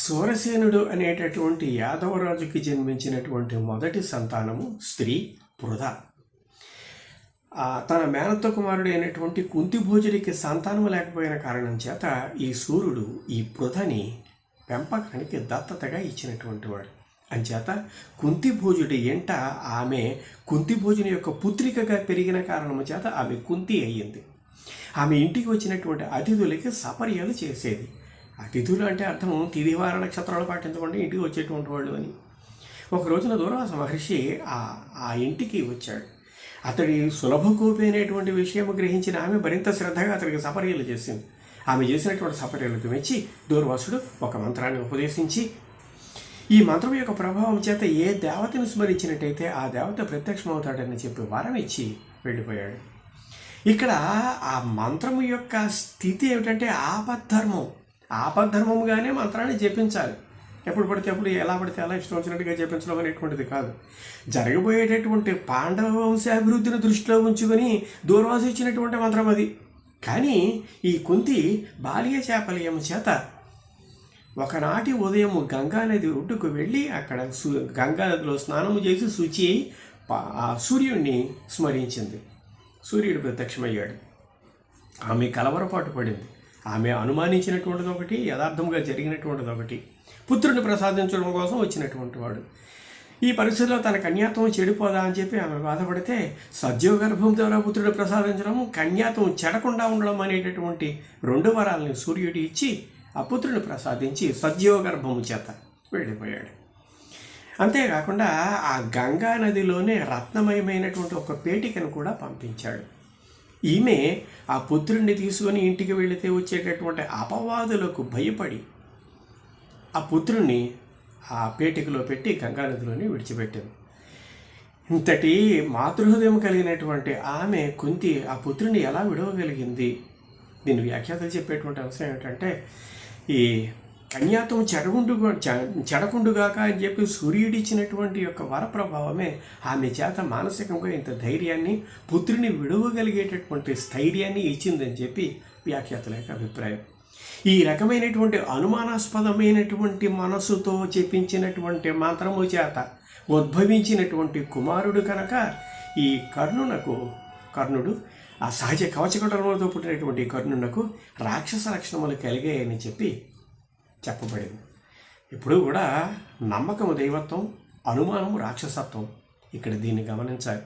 సూరసేనుడు అనేటటువంటి యాదవరాజుకి జన్మించినటువంటి మొదటి సంతానము స్త్రీ పృథ. తన మేనత్త కుమారుడు అయినటువంటి కుంతిభోజుడికి సంతానం లేకపోయిన కారణం చేత ఈ సూర్యుడు ఈ పృథని పెంపకానికి దత్తతగా ఇచ్చినటువంటి వాడు. అంచేత కుంతిభోజుడి ఎంట ఆమె కుంతిభోజుని యొక్క పుత్రికగా పెరిగిన కారణం చేత ఆమె కుంతి అయ్యింది. ఆమె ఇంటికి వచ్చినటువంటి అతిథులకి సపర్యలు చేసేది. అతిథులు అంటే అర్థం తిథివార నక్షత్రాలు పాటించకుండా ఇంటికి వచ్చేటువంటి వాళ్ళు అని. ఒక రోజున దూర్వాస మహర్షి ఆ ఇంటికి వచ్చాడు. అతడి సులభకోపి అనేటువంటి విషయం గ్రహించిన ఆమె మరింత శ్రద్ధగా అతడికి సపర్యలు చేసింది. ఆమె చేసినటువంటి సపర్యలకు మెచ్చి దూర్వాసుడు ఒక మంత్రాన్ని ఉపదేశించి, ఈ మంత్రం యొక్క ప్రభావం చేత ఏ దేవతను స్మరించినట్టయితే ఆ దేవత ప్రత్యక్షమవుతాడని చెప్పి వరం ఇచ్చి వెళ్ళిపోయాడు. ఇక్కడ ఆ మంత్రము యొక్క స్థితి ఏమిటంటే ఆపద్ధర్మముగానే మంత్రాన్ని జపించాలి. ఎప్పుడు పడితే అప్పుడు ఎలా పడితే అలా ఇష్టం వచ్చినట్టుగా జపించడం అనేటువంటిది కాదు. జరగబోయేటటువంటి పాండవ వంశాభివృద్ధిని దృష్టిలో ఉంచుకొని దూర్వాసు ఇచ్చినటువంటి మంత్రం అది. కానీ ఈ కుంతి బాల్య చాపల్యం చేత ఒకనాటి ఉదయం గంగానది ఒడ్డుకు వెళ్ళి అక్కడ గంగానదిలో స్నానము చేసి శుచి ఆ సూర్యుడిని స్మరించింది. సూర్యుడు ప్రత్యక్షమయ్యాడు. ఆమె కలవరపాటు పడింది. ఆమె అనుమానించినటువంటిది ఒకటి, యథార్థంగా జరిగినటువంటిది ఒకటి. పుత్రుని ప్రసాదించడం కోసం వచ్చినటువంటి వాడు. ఈ పరిస్థితిలో తన కన్యాత్వం చెడిపోదా అని చెప్పి ఆమె బాధపడితే సద్యోగర్భం ద్వారా పుత్రుడు ప్రసాదించడం, కన్యాత్వం చెడకుండా ఉండడం అనేటటువంటి రెండు వరాలని సూర్యుడు ఇచ్చి ఆ పుత్రుని ప్రసాదించి సద్యోగర్భము చేత వెళ్ళిపోయాడు. అంతేకాకుండా ఆ గంగా నదిలోనే రత్నమయమైనటువంటి ఒక పేటికను కూడా పంపించాడు. ఈమె ఆ పుత్రుడిని తీసుకొని ఇంటికి వెళితే వచ్చేటటువంటి అపవాదులకు భయపడి ఆ పుత్రుణ్ణి ఆ పేటికలో పెట్టి గంగానదిలోనే విడిచిపెట్టింది. ఇంతటి మాతృహృదయం కలిగినటువంటి ఆమె కుంతి ఆ పుత్రుని ఎలా విడవగలిగింది? దీని వ్యాఖ్యాతలు చెప్పేటువంటి అంశం ఏమిటంటే, ఈ కన్యాత్వం చెడకుండుగాక అని చెప్పి సూర్యుడిచ్చినటువంటి యొక్క వరప్రభావమే ఆమె చేత మానసికంగా ఇంత ధైర్యాన్ని, పుత్రుని విడవగలిగేటటువంటి స్థైర్యాన్ని ఇచ్చిందని చెప్పి వ్యాఖ్యాతుల యొక్క అభిప్రాయం. ఈ రకమైనటువంటి అనుమానాస్పదమైనటువంటి మనసుతో చెప్పించినటువంటి మంత్రము చేత ఉద్భవించినటువంటి కుమారుడు కనుక ఈ కర్ణుడు ఆ సహజ కవచకుండలతో పుట్టినటువంటి కర్ణునకు రాక్షస లక్షణములు కలిగాయని చెప్పి చెప్పబడింది. ఇప్పుడు కూడా నమ్మకము దైవత్వం, అనుమానము రాక్షసత్వం. ఇక్కడ దీన్ని గమనించాలి.